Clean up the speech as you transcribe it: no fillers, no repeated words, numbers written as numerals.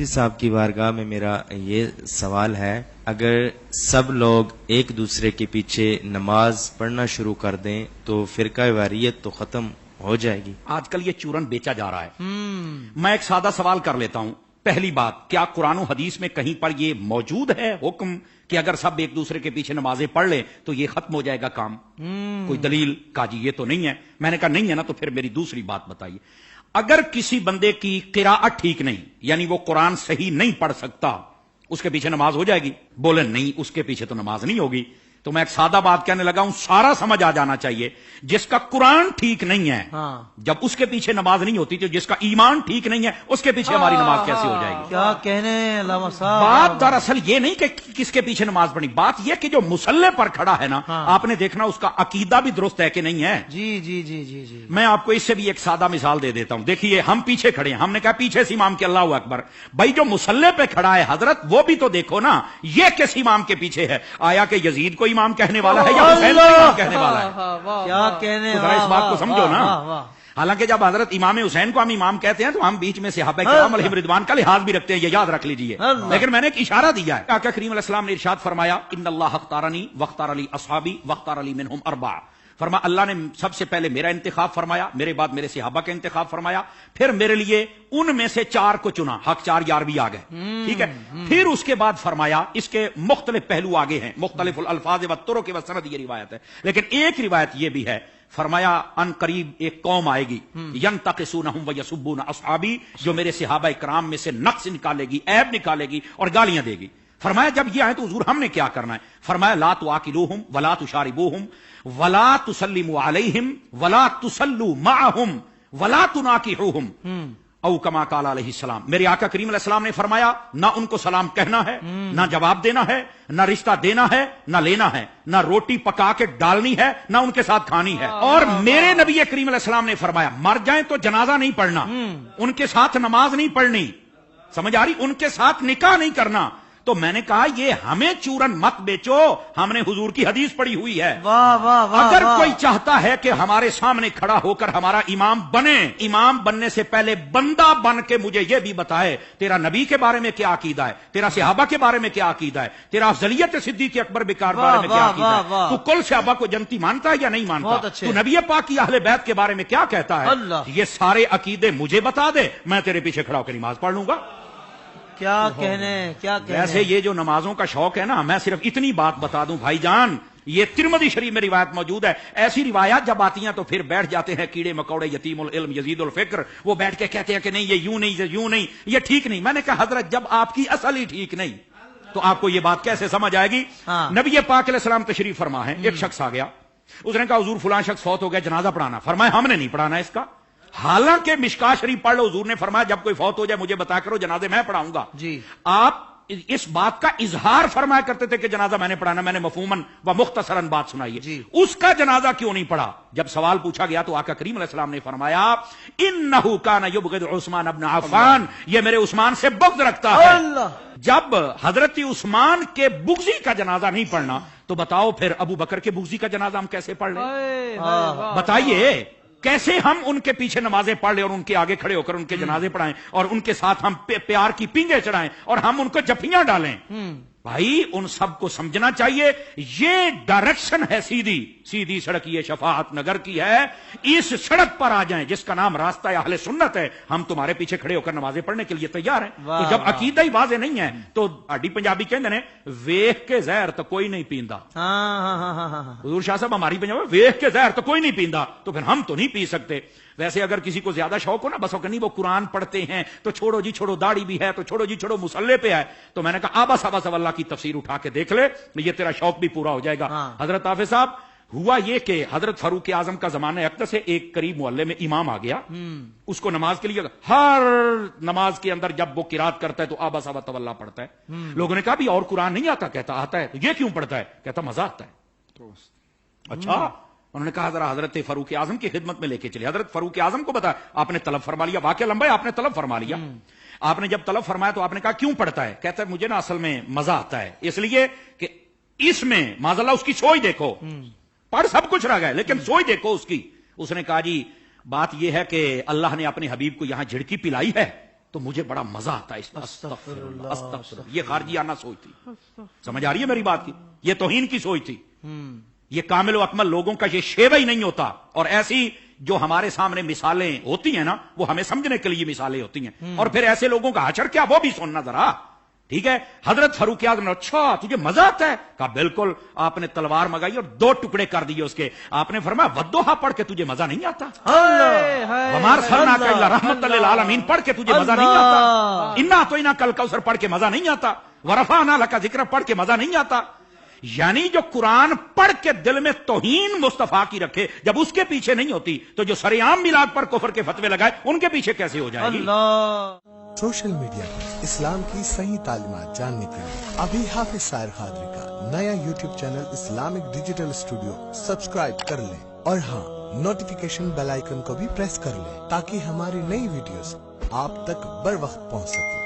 مفتی صاحب کی بارگاہ میں میرا یہ سوال ہے، اگر سب لوگ ایک دوسرے کے پیچھے نماز پڑھنا شروع کر دیں تو فرقہ واریت تو ختم ہو جائے گی؟ آج کل یہ چورن بیچا جا رہا ہے۔ میں ایک سادہ سوال کر لیتا ہوں۔ پہلی بات، کیا قرآن و حدیث میں کہیں پر یہ موجود ہے حکم کہ اگر سب ایک دوسرے کے پیچھے نمازیں پڑھ لیں تو یہ ختم ہو جائے گا کام؟ کوئی دلیل کہا جی یہ تو نہیں ہے۔ میں نے کہا نہیں ہے نا، تو پھر میری دوسری بات بتائیے۔ اگر کسی بندے کی قراءت ٹھیک نہیں، یعنی وہ قرآن صحیح نہیں پڑھ سکتا، اس کے پیچھے نماز ہو جائے گی؟ بولے نہیں، اس کے پیچھے تو نماز نہیں ہوگی۔ تو میں ایک سادہ بات کہنے لگا ہوں، سارا سمجھ آ جانا چاہیے۔ جس کا قرآن ٹھیک نہیں ہے جب اس کے پیچھے نماز نہیں ہوتی، تو جس کا ایمان ٹھیک نہیں ہے اس کے پیچھے ہماری نماز کیسے ہو جائے گی؟ کیا کہنے علامہ صاحب۔ بات دراصل یہ نہیں کہ کس کے پیچھے نماز پڑھنی، بات یہ کہ جو مصلی پر کھڑا ہے نا، آپ نے دیکھنا اس کا عقیدہ بھی درست ہے کہ نہیں ہے۔ جی جی جی جی جی میں آپ کو اس سے بھی ایک سادہ مثال دے دیتا ہوں۔ دیکھیے، ہم پیچھے کھڑے ہیں، ہم نے کہا پیچھے سے امام کے اللہ اکبر، بھائی جو مصلی پہ کھڑا ہے حضرت، وہ بھی تو دیکھو نا یہ کس امام کے پیچھے ہے؟ آیا کہ یزید کو امام کہنے والا ہے یا حسین کو امام کہنے والا ہے؟ کیا کہنے، ذرا اس بات کو سمجھو نا۔ حالانکہ جب حضرت امام حسین کو ہم امام کہتے ہیں تو ہم بیچ میں صحابہ کرام علیہم رضوان کا لحاظ بھی رکھتے ہیں، یہ یاد رکھ لیجئے۔ لیکن میں نے ایک اشارہ دیا ہے، آقا کریم علیہ السلام نے ارشاد فرمایا ان اللہ اختارنی واختار لی اصحابی واختار لی منہم اربع۔ فرمایا اللہ نے سب سے پہلے میرا انتخاب فرمایا، میرے بعد میرے صحابہ کا انتخاب فرمایا، پھر میرے لیے ان میں سے 4 کو چنا، حق 4 یار بھی آ گئے، ٹھیک ہے۔ پھر اس کے بعد فرمایا، اس کے مختلف پہلو آگے ہیں، مختلف الفاظ و طرق و سند، یہ روایت ہے، لیکن ایک روایت یہ بھی ہے، فرمایا ان قریب ایک قوم آئے گی ینتقصونہم ویسبون اصحابی، جو میرے صحابہ کرام میں سے نقص نکالے گی، عیب نکالے گی اور گالیاں دے گی۔ فرمایا جب یہ آئے تو حضور ہم نے کیا کرنا ہے؟ فرمایا لا تواکلوہم ولا تشاربوہم ولا تسلموا علیہم ولا تصلوا معہم ولا تناکحوہم او کما قال علیہ السلام۔ میرے آقا کریم علیہ السلام نے فرمایا نہ ان کو سلام کہنا ہے، نہ جواب دینا ہے، نہ رشتہ دینا ہے، نہ لینا ہے، نہ روٹی پکا کے ڈالنی ہے، نہ ان کے ساتھ کھانی ہے۔ اور میرے نبی کریم علیہ السلام نے فرمایا مر جائیں تو جنازہ نہیں پڑھنا، ان کے ساتھ نماز نہیں پڑھنی، سمجھ آ رہی؟ ان کے ساتھ نکاح نہیں کرنا۔ تو میں نے کہا یہ ہمیں چورن مت بیچو، ہم نے حضور کی حدیث پڑھی ہوئی ہے۔ واہ واہ واہ۔ اگر کوئی چاہتا ہے کہ ہمارے سامنے کھڑا ہو کر ہمارا امام بنے، امام بننے سے پہلے بندہ بن کے مجھے یہ بھی بتائے تیرا نبی کے بارے میں کیا عقیدہ ہے، تیرا صحابہ کے بارے میں کیا عقیدہ ہے، تیرا افضلیت صدیق اکبر بکار بارے میں کیا عقیدہ ہے، تو کل صحابہ کو جنتی مانتا ہے یا نہیں مانتا، تو نبی پاک کی اہل بیت کے بارے میں کیا کہتا ہے؟ یہ سارے عقیدے مجھے بتا دے، میں تیرے پیچھے کھڑا ہو کے نماز پڑھ لوں گا۔ کیا کہنے، کیا کہنے۔ ویسے یہ جو نمازوں کا شوق ہے نا، میں صرف اتنی بات بتا دوں بھائی جان، یہ ترمذی شریف میں روایت موجود ہے، ایسی روایات جب آتی ہیں تو پھر بیٹھ جاتے ہیں کیڑے مکوڑے، یتیم العلم یزید الفکر، وہ بیٹھ کے کہتے ہیں کہ نہیں یہ یوں نہیں، یہ یوں نہیں، یہ ٹھیک نہیں۔ میں نے کہا حضرت جب آپ کی اصل ہی ٹھیک نہیں تو آپ کو یہ بات کیسے سمجھ آئے گی؟ نبی پاک علیہ السلام تشریف فرما ہے، ایک شخص آ گیا، اس نے کہا حضور فلاں شخص فوت ہو گیا، جنازہ پڑھانا۔ فرمایا ہم نے نہیں پڑھانا اس کا، حالانکہ مشکاہ شریف پڑھ لو، حضور نے فرمایا جب کوئی فوت ہو جائے مجھے بتا کرو، جنازے میں پڑھاؤں گا۔ جی آپ اس بات کا اظہار فرمایا کرتے تھے کہ جنازہ میں نے پڑھانا، میں نے مفہوماً و مختصراً بات سنائی ہے، اس کا جنازہ کیوں نہیں پڑھا؟ جب سوال پوچھا گیا تو آقا کریم علیہ السلام نے فرمایا انہ کان یبغض عثمان ابن عفان، یہ میرے عثمان سے بغض رکھتا ہے۔ جب حضرت عثمان کے بغضی کا جنازہ نہیں پڑھنا تو بتاؤ پھر ابو بکر کے بغضی کا جنازہ ہم کیسے پڑھ لیں؟ بتائیے کیسے ہم ان کے پیچھے نمازیں پڑھ لیں اور ان کے آگے کھڑے ہو کر ان کے جنازے پڑھائیں اور ان کے ساتھ ہم پیار کی پینگیں چڑھائیں اور ہم ان کو جفیاں ڈالیں؟ بھائی ان سب کو سمجھنا چاہیے یہ ڈائریکشن ہے، سیدھی سیدھی سڑک یہ شفاعت نگر کی ہے، اس سڑک پر آ جائیں جس کا نام راستہ اہل سنت ہے، ہم تمہارے پیچھے کھڑے ہو کر نمازیں پڑھنے کے لیے تیار ہیں۔ تو جب عقیدہ ہی واضح نہیں ہے تو آڈی پنجابی کہتے ہیں ویخ کے زہر تو کوئی نہیں پیندا۔ حضور شاہ صاحب ہماری پنجابی ویخ کے زہر تو کوئی نہیں پیندا، تو پھر ہم تو نہیں پی سکتے۔ ویسے اگر کسی کو زیادہ شوق ہو نا، بس نہیں وہ قرآن پڑھتے ہیں تو چھوڑو جی چھوڑو، داڑھی بھی ہے تو چھوڑو جی چھوڑو، مصلے پہ ہے، تو میں نے کہا آبا صاحب اللہ کی تفسیر اٹھا کے دیکھ لے، یہ تیرا شوق بھی پورا ہو جائے گا۔ حضرت حافظ صاحب ہوا یہ کہ حضرت فاروق اعظم کا زمانہ اقدس ہے، ایک قریب محلے میں امام آ گیا، اس کو نماز کے لیے ہر نماز کے اندر جب وہ قرات کرتا ہے تو آبا صاحب تولا پڑھتا ہے۔ لوگوں نے کہا بھی اور قرآن نہیں آتا؟ کہتا آتا ہے۔ تو یہ کیوں پڑھتا ہے؟ کہتا مزہ آتا ہے۔ اچھا، انہوں نے کہا ذرا حضرت فاروق اعظم کی خدمت میں لے کے چلے۔ حضرت فاروق اعظم کو بتا آپ نے طلب فرما لیا، واقعہ لمبا ہے، آپ نے طلب فرما لیا۔ آپ نے جب طلب فرمایا تو آپ نے کہا کیوں پڑھتا ہے؟ کہتا ہے مجھے نا اصل میں مزہ آتا ہے، اس لیے کہ اس میں معاذ اللہ اس کی سوچ دیکھو، پڑھ سب کچھ رہ گئے لیکن سوچ دیکھو اس کی۔ اس نے کہا جی بات یہ ہے کہ اللہ نے اپنے حبیب کو یہاں جھڑکی پلائی ہے تو مجھے بڑا مزہ آتا ہے اس پر استغفر اللہ استغفر اللہ. یہ خارجیانہ سوچ تھی. سمجھ آ رہی ہے میری بات کی؟ یہ توہین کی سوچ تھی. یہ کامل و اکمل لوگوں کا یہ شیوہ ہی نہیں ہوتا. اور ایسی جو ہمارے سامنے مثالیں ہوتی ہیں نا وہ ہمیں سمجھنے کے لیے مثالیں ہوتی ہیں. اور پھر ایسے لوگوں کا حشر کیا وہ بھی سننا ذرا. ٹھیک ہے. حضرت فاروق اعظم نے اچھا تجھے مزہ آتا ہے؟ کہا بالکل. آپ نے تلوار منگائی اور 2 ٹکڑے کر دیے اس کے. آپ نے فرمایا ودوحا پڑھ کے تجھے مزہ نہیں آتا؟ وما ارسلناک الا رحمۃ للعالمین پڑھ کے تجھے مزہ نہیں آتا؟ انا اعطیناک الکوثر پڑھ کے مزہ نہیں آتا؟ ورفعنا لک ذکرک پڑھ کے مزہ نہیں آتا؟ یعنی جو قرآن پڑھ کے دل میں توہین مصطفیٰ کی رکھے جب اس کے پیچھے نہیں ہوتی تو جو سر عام میلاد پر کفر کے فتوے لگائے ان کے پیچھے کیسے ہو جائے گی؟ سوشل میڈیا پر اسلام کی صحیح تعلیمات جاننے کے لیے ابھی حافظ سائر قادری کا نیا YouTube channel Islamic digital studio subscribe کر لیں اور ہاں نوٹیفیکیشن بیل آئیکن کو بھی پریس کر لیں تاکہ ہماری نئی ویڈیوز آپ تک بر وقت پہنچ سکیں.